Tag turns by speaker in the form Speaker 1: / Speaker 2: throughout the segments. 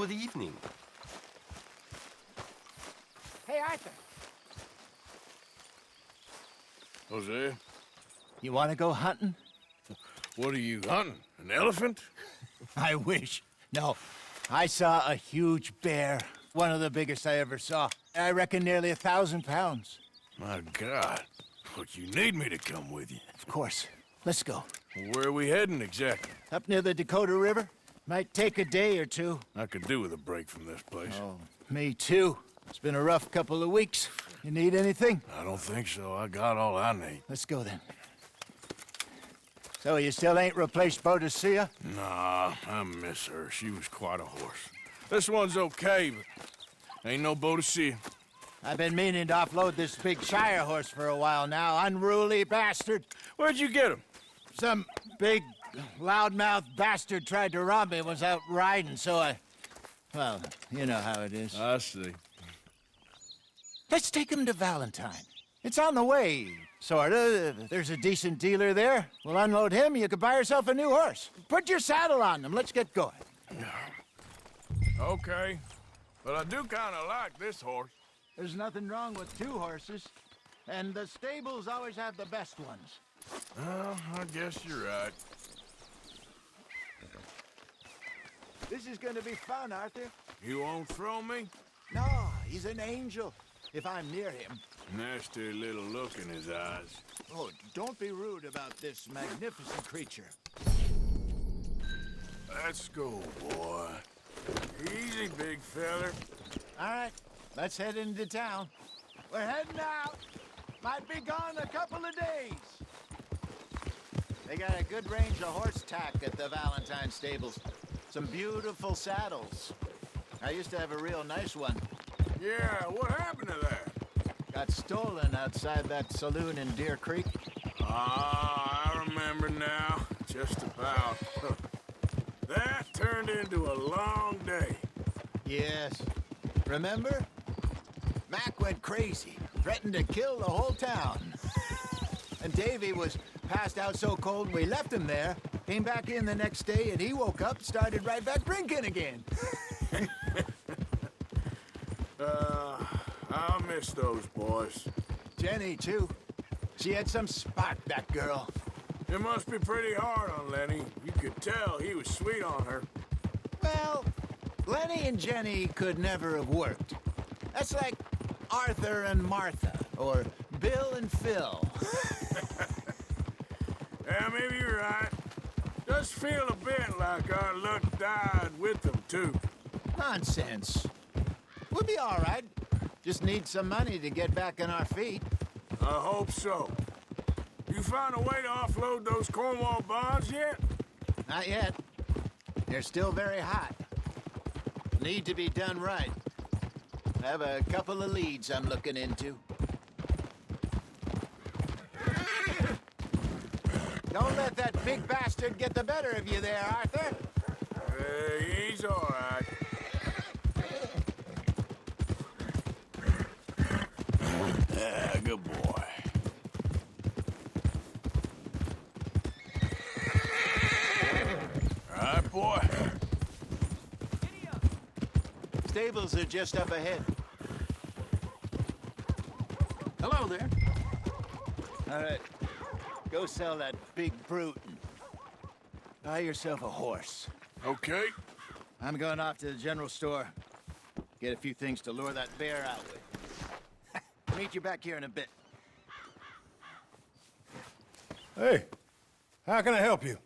Speaker 1: Good evening.
Speaker 2: Hey, Arthur.
Speaker 3: Jose,
Speaker 2: You want to go hunting?
Speaker 3: what are you hunting? An elephant?
Speaker 2: I wish. No, I saw a huge bear. One of the biggest I ever saw. I reckon nearly 1,000 pounds.
Speaker 3: My God. Look, you need me to come with you.
Speaker 2: Of course. Let's go.
Speaker 3: Where are we heading exactly?
Speaker 2: Up near the Dakota River. Might take a day or two.
Speaker 3: I could do with a break from this place.
Speaker 2: Oh, me too. It's been a rough couple of weeks. You need anything?
Speaker 3: I don't think so. I got all I need.
Speaker 2: Let's go then. So you still ain't replaced Boadicea?
Speaker 3: Nah, I miss her. She was quite a horse. This one's okay, but ain't no Boadicea.
Speaker 2: I've been meaning to offload this big Shire horse for a while now. Unruly bastard.
Speaker 3: Where'd you get him?
Speaker 2: Some big, loudmouth bastard tried to rob me and was out riding, so I... Well, you know how it is.
Speaker 3: I see.
Speaker 2: Let's take him to Valentine. It's on the way, sorta. There's a decent dealer there. We'll unload him, you could buy yourself a new horse. Put your saddle on him, let's get going.
Speaker 3: Okay, but I do kind of like this horse.
Speaker 2: There's nothing wrong with two horses, and the stables always have the best ones.
Speaker 3: Well, I guess you're right.
Speaker 2: This is gonna be fun, Arthur.
Speaker 3: You won't throw me?
Speaker 2: No, he's an angel, if I'm near him.
Speaker 3: Nasty little look in his eyes.
Speaker 2: Oh, don't be rude about this magnificent creature.
Speaker 3: Let's go, boy. Easy, big feller.
Speaker 2: All right, let's head into town. We're heading out. Might be gone a couple of days. They got a good range of horse tack at the Valentine stables. Some beautiful saddles. I used to have a real nice one.
Speaker 3: Yeah, what happened to that?
Speaker 2: Got stolen outside that saloon in Deer Creek.
Speaker 3: Ah, I remember now. Just about. That turned into a long day.
Speaker 2: Yes. Remember? Mac went crazy, threatened to kill the whole town. And Davy was passed out so cold we left him there. Came back in the next day and he woke up, started right back drinking again.
Speaker 3: I'll miss those boys.
Speaker 2: Jenny, too. She had some spark, that girl.
Speaker 3: It must be pretty hard on Lenny. You could tell he was sweet on her.
Speaker 2: Well, Lenny and Jenny could never have worked. That's like Arthur and Martha, or Bill and Phil.
Speaker 3: Yeah, maybe you're right. Does feel a bit like our luck died with them, too.
Speaker 2: Nonsense. We'll be all right. Just need some money to get back on our feet.
Speaker 3: I hope so. You found a way to offload those Cornwall bonds yet?
Speaker 2: Not yet. They're still very hot. Need to be done right. I have a couple of leads I'm looking into. Don't let that big bastard get the better of you there, Arthur.
Speaker 3: He's all right. Good boy. All right, boy.
Speaker 2: Stables are just up ahead.
Speaker 4: Hello there.
Speaker 2: All right. Go sell that big brute and buy yourself a horse.
Speaker 3: Okay.
Speaker 2: I'm going off to the general store. Get a few things to lure that bear out with. Meet you back here in a bit.
Speaker 5: Hey, how can I help you?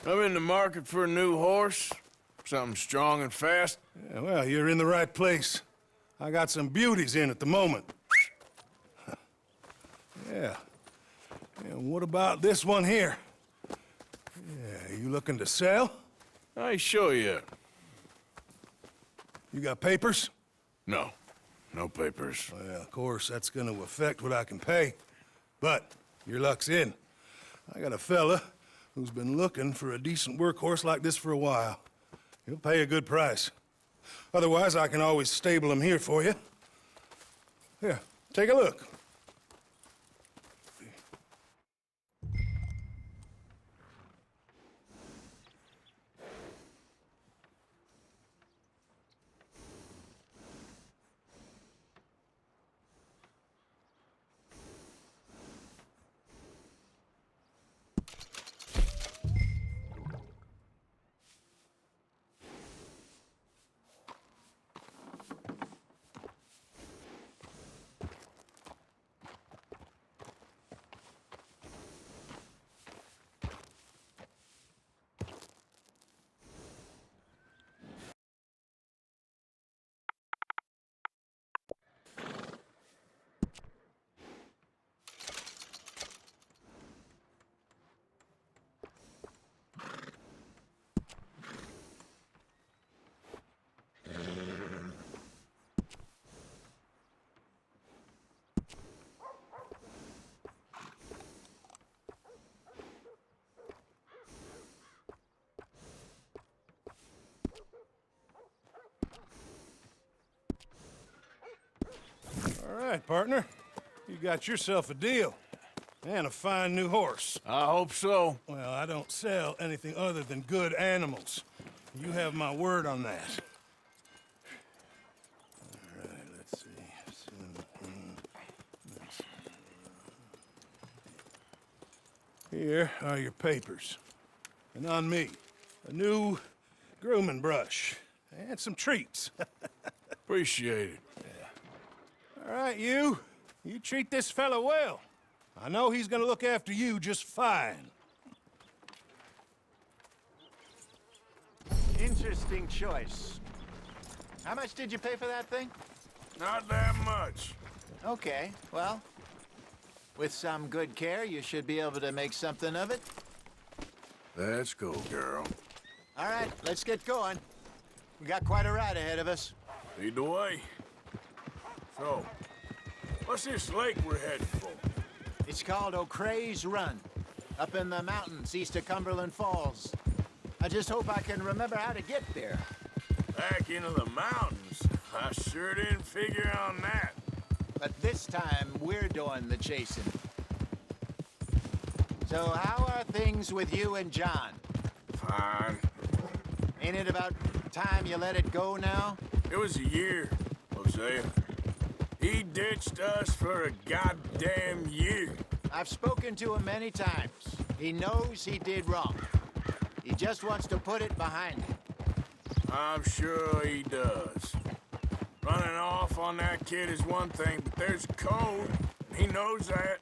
Speaker 3: I'm in the market for a new horse. Something strong and fast.
Speaker 5: Yeah, well, you're in the right place. I got some beauties in at the moment. Yeah. And what about this one here? Yeah, you looking to sell?
Speaker 3: I ain't sure yet.
Speaker 5: You got papers?
Speaker 3: No. No papers.
Speaker 5: Well, of course, that's gonna affect what I can pay. But your luck's in. I got a fella who's been looking for a decent workhorse like this for a while. He'll pay a good price. Otherwise, I can always stable him here for you. Here, take a look. All right, partner. You got yourself a deal. And a fine new horse.
Speaker 3: I hope so.
Speaker 5: Well, I don't sell anything other than good animals. You have my word on that. All right, let's see. Here are your papers. And on me, a new grooming brush. And some treats.
Speaker 3: Appreciate it.
Speaker 5: All right, you. You treat this fella well. I know he's gonna look after you just fine.
Speaker 2: Interesting choice. How much did you pay for that thing?
Speaker 3: Not that much.
Speaker 2: Okay, well, with some good care, you should be able to make something of it.
Speaker 3: Let's go, girl.
Speaker 2: All right, let's get going. We got quite a ride ahead of us.
Speaker 3: Lead the way. So, what's this lake we're heading for?
Speaker 2: It's called O'Creagh's Run, up in the mountains east of Cumberland Falls. I just hope I can remember how to get there.
Speaker 3: Back into the mountains? I sure didn't figure on that.
Speaker 2: But this time, we're doing the chasing. So how are things with you and John?
Speaker 3: Fine.
Speaker 2: Ain't it about time you let it go now?
Speaker 3: It was a year, Hosea. He ditched us for a goddamn year.
Speaker 2: I've spoken to him many times. He knows he did wrong. He just wants to put it behind him.
Speaker 3: I'm sure he does. Running off on that kid is one thing, but there's code. He knows that.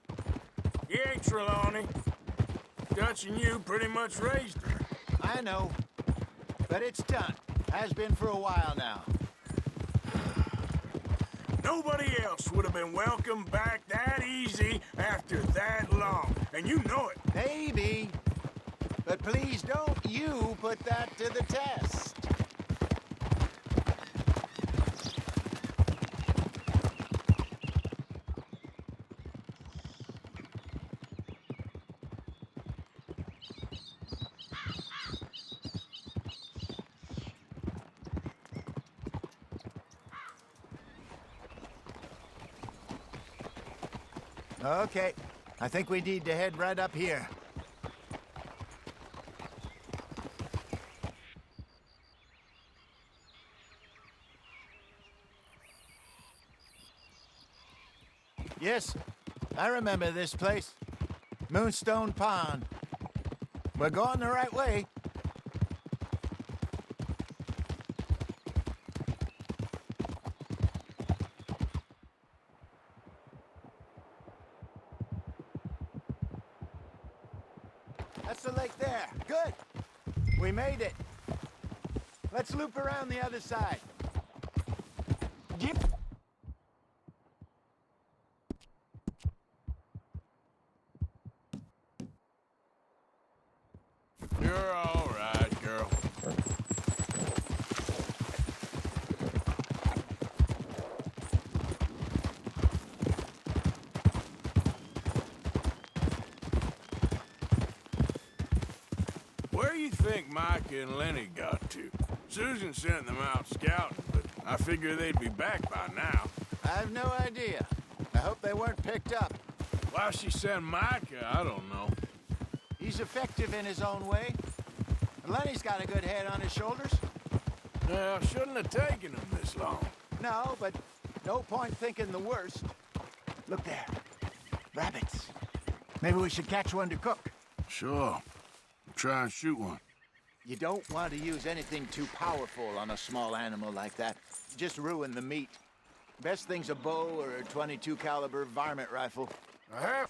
Speaker 3: He ain't Trelawney. Dutch and you pretty much raised her.
Speaker 2: I know. But it's done. Has been for a while now.
Speaker 3: Nobody else would have been welcomed back that easy after that long. And you know it.
Speaker 2: Maybe. But please don't you put that to the test. Okay, I think we need to head right up here. Yes, I remember this place. Moonstone Pond. We're going the right way. That's the lake there. Good. We made it. Let's loop around the other side. Yep.
Speaker 3: You're all right, girl. Where you think Micah and Linde got to? Susan sent them out scouting, but I figure they'd be back by now.
Speaker 2: I have no idea. I hope they weren't picked up.
Speaker 3: Why she sent Micah, I don't know.
Speaker 2: He's effective in his own way. And Lenny's got a good head on his shoulders.
Speaker 3: Well, shouldn't have taken them this long.
Speaker 2: No, but no point thinking the worst. Look there. Rabbits. Maybe we should catch one to cook.
Speaker 3: Sure. Try and shoot one.
Speaker 2: You don't want to use anything too powerful on a small animal like that. Just ruin the meat. Best thing's a bow or a .22 caliber varmint rifle.
Speaker 3: I have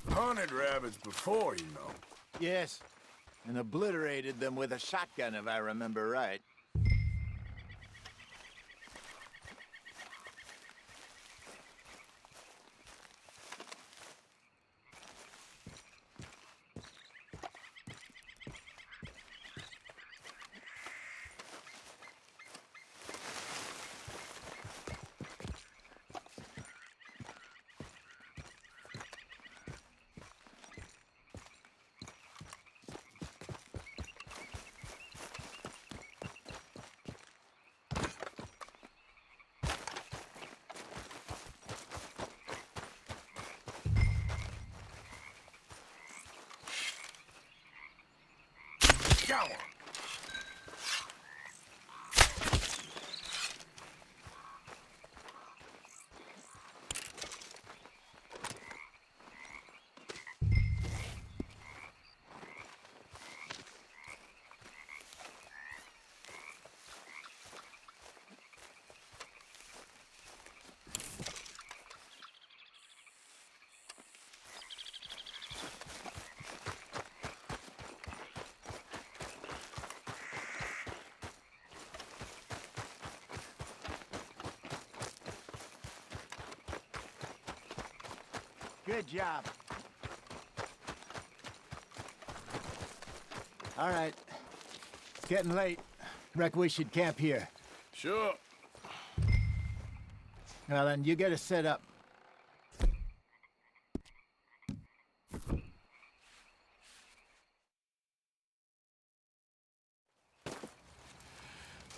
Speaker 3: hunted rabbits before, you know.
Speaker 2: Yes, and obliterated them with a shotgun, if I remember right.
Speaker 3: Go on.
Speaker 2: Good job. All right. It's getting late. Reckon we should camp here.
Speaker 3: Sure.
Speaker 2: Well, then you get us set up.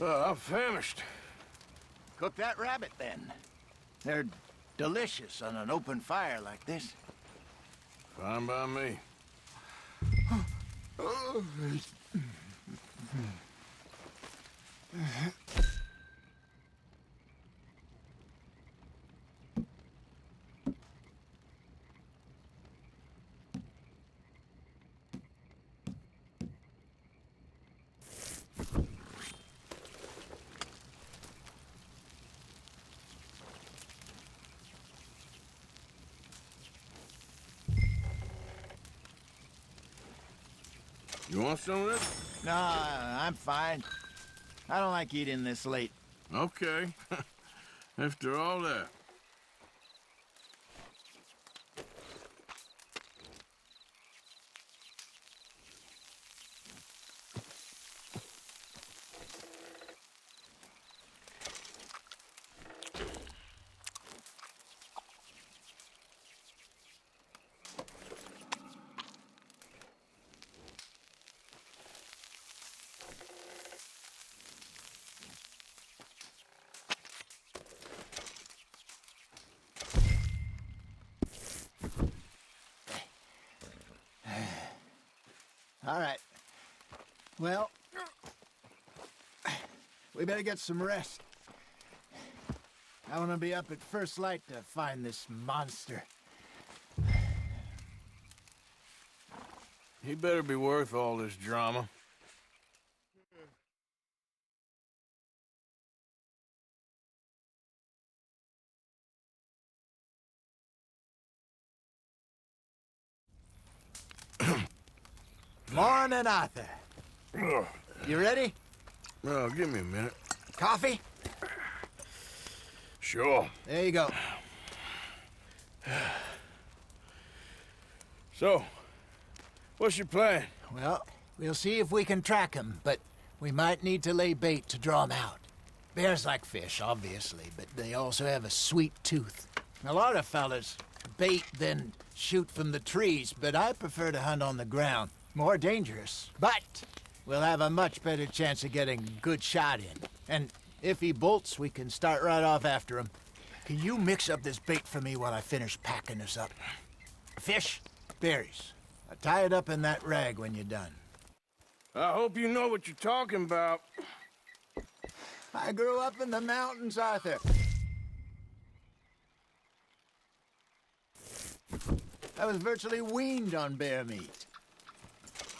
Speaker 3: I'm famished.
Speaker 2: Cook that rabbit, then. They're delicious on an open fire like this.
Speaker 3: Fine by me. You want some of this?
Speaker 2: No, I'm fine. I don't like eating this late.
Speaker 3: Okay. After all that.
Speaker 2: All right. Well, we better get some rest. I want to be up at first light to find this monster.
Speaker 3: He better be worth all this drama.
Speaker 2: Morning, Arthur. You ready?
Speaker 3: Well, give me a minute.
Speaker 2: Coffee?
Speaker 3: Sure.
Speaker 2: There you go.
Speaker 3: So, what's your plan?
Speaker 2: Well, we'll see if we can track him, but we might need to lay bait to draw him out. Bears like fish, obviously, but they also have a sweet tooth. A lot of fellas bait, then shoot from the trees, but I prefer to hunt on the ground. More dangerous, but we'll have a much better chance of getting a good shot in. And if he bolts, we can start right off after him. Can you mix up this bait for me while I finish packing this up? Fish, berries. Tie it up in that rag when you're done.
Speaker 3: I hope you know what you're talking about.
Speaker 2: I grew up in the mountains, Arthur. I was virtually weaned on bear meat.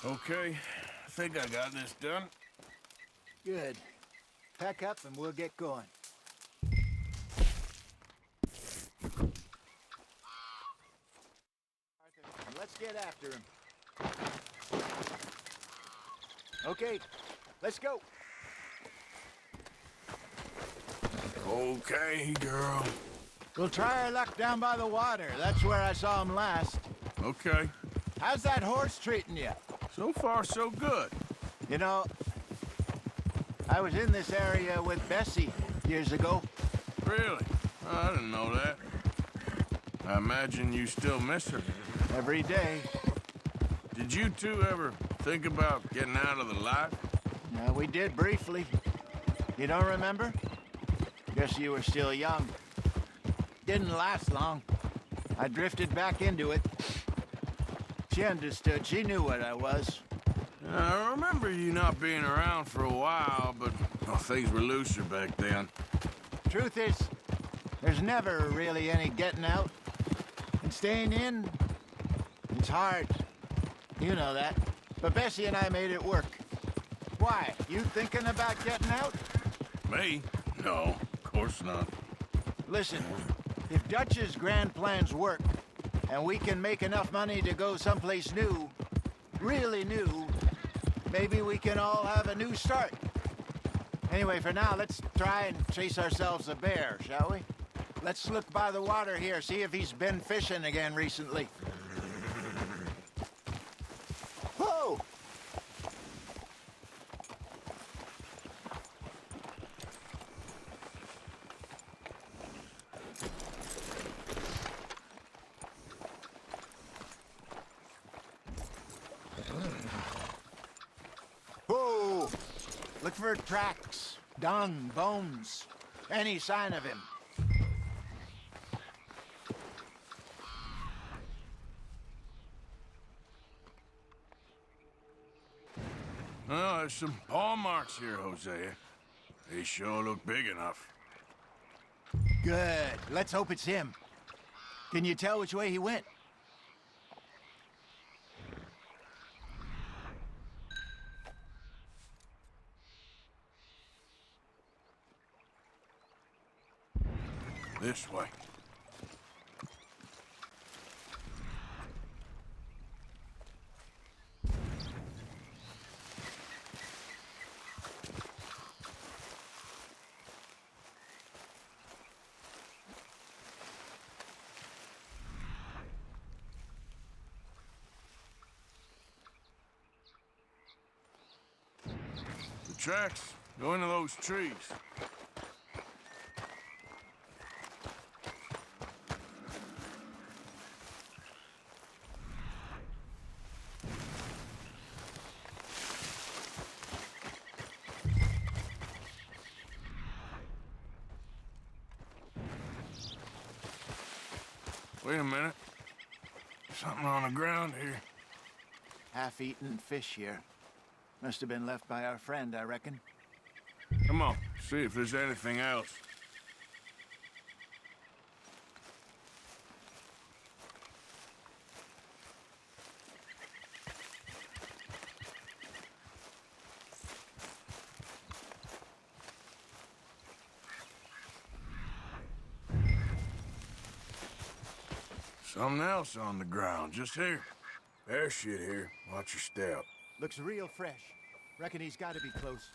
Speaker 3: Okay, I think I got this done.
Speaker 2: Good. Pack up and we'll get going. Arthur, let's get after him. Okay, let's go.
Speaker 3: Okay, girl.
Speaker 2: We'll try our luck down by the water. That's where I saw him last.
Speaker 3: Okay.
Speaker 2: How's that horse treating you?
Speaker 3: So far, so good.
Speaker 2: You know, I was in this area with Bessie years ago.
Speaker 3: Really? I didn't know that. I imagine you still miss her.
Speaker 2: Every day.
Speaker 3: Did you two ever think about getting out of the life?
Speaker 2: We did briefly. You don't remember? Guess you were still young. Didn't last long. I drifted back into it. She understood. She knew what I was.
Speaker 3: I remember you not being around for a while, but well, things were looser back then.
Speaker 2: Truth is, there's never really any getting out. And staying in, it's hard. You know that. But Bessie and I made it work. Why? You thinking about getting out?
Speaker 3: Me? No, of course not.
Speaker 2: Listen, if Dutch's grand plans work, and we can make enough money to go someplace new, really new, maybe we can all have a new start. Anyway, for now, let's try and chase ourselves a bear, shall we? Let's look by the water here, see if he's been fishing again recently. Whoa! Whoa! Look for tracks, dung, bones, any sign of him.
Speaker 3: Oh, there's some paw marks here, Hosea. They sure look big enough.
Speaker 2: Good. Let's hope it's him. Can you tell which way he went?
Speaker 3: This way. The tracks go into those trees. Wait a minute. Something on the ground here.
Speaker 2: Half-eaten fish here. Must have been left by our friend, I reckon.
Speaker 3: Come on, see if there's anything else. Something else on the ground, just here. There's shit here. Watch your step.
Speaker 2: Looks real fresh. Reckon he's got to be close.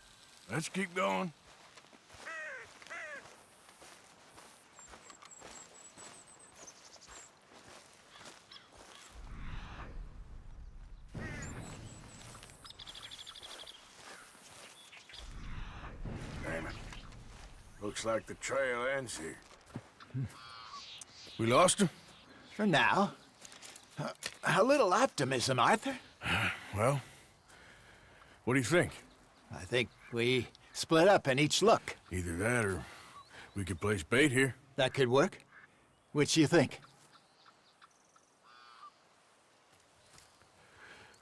Speaker 3: Let's keep going. Damn it. Looks like the trail ends here. We lost him?
Speaker 2: For now. A little optimism, Arthur.
Speaker 3: Well, what do you think?
Speaker 2: I think we split up and each look.
Speaker 3: Either that or we could place bait here.
Speaker 2: That could work. Which you think?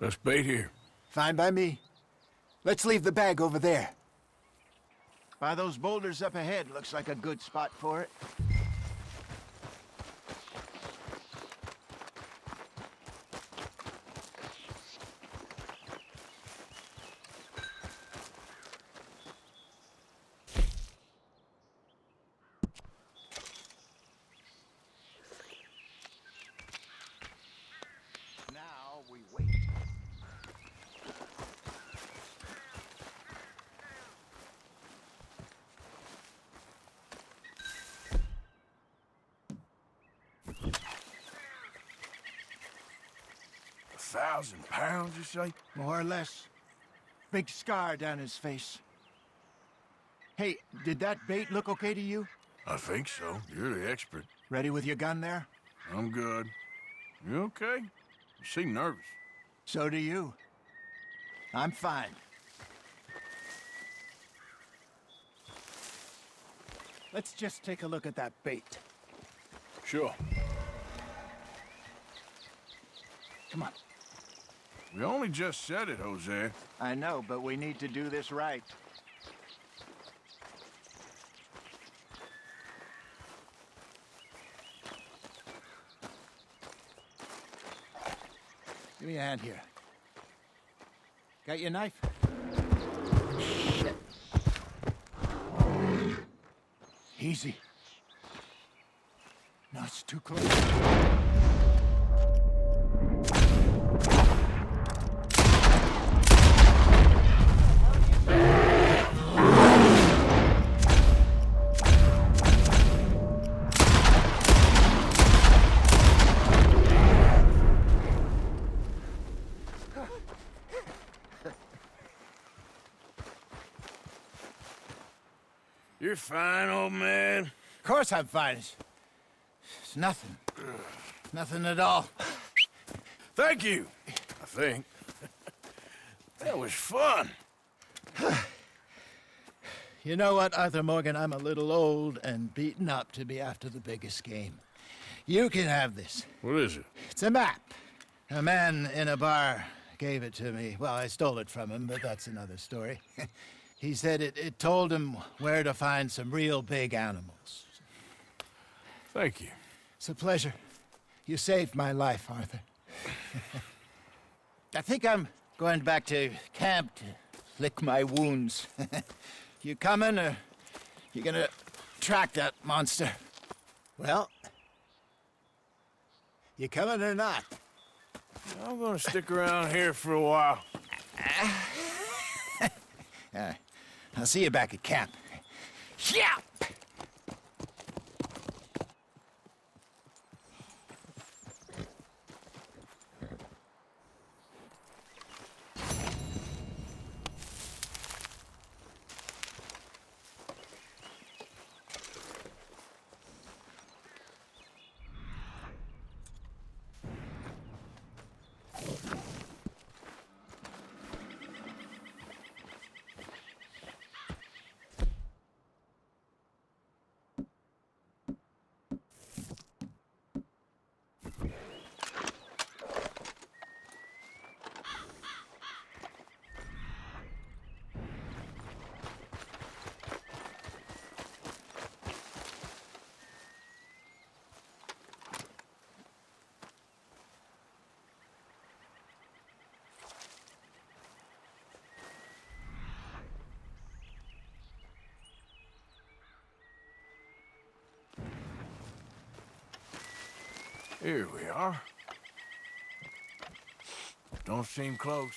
Speaker 3: Let's bait here.
Speaker 2: Fine by me. Let's leave the bag over there. By those boulders up ahead, looks like a good spot for it. Now we wait.
Speaker 3: £1,000, you say?
Speaker 2: More or less. Big scar down his face. Hey, did that bait look okay to you?
Speaker 3: I think so. You're the expert.
Speaker 2: Ready with your gun there?
Speaker 3: I'm good. You okay? You seem nervous.
Speaker 2: So do you. I'm fine. Let's just take a look at that bait.
Speaker 3: Sure.
Speaker 2: Come on.
Speaker 3: We only just said it, Jose.
Speaker 2: I know, but we need to do this right. Give me a hand here. Got your knife? Shit. Easy. No, it's too close.
Speaker 3: You're fine, old man.
Speaker 2: Of course I'm fine. It's nothing. Nothing at all.
Speaker 3: Thank you, I think. That was fun.
Speaker 2: You know what, Arthur Morgan? I'm a little old and beaten up to be after the biggest game. You can have this.
Speaker 3: What is it?
Speaker 2: It's a map. A man in a bar gave it to me. Well, I stole it from him, but that's another story. He said it told him where to find some real big animals.
Speaker 3: Thank you.
Speaker 2: It's a pleasure. You saved my life, Arthur. I think I'm going back to camp to lick my wounds. You coming, or you gonna track that monster? Well, you coming or not?
Speaker 3: I'm gonna stick around here for a while.
Speaker 2: All right. I'll see you back at camp. Yeah!
Speaker 3: Here we are. Don't seem close.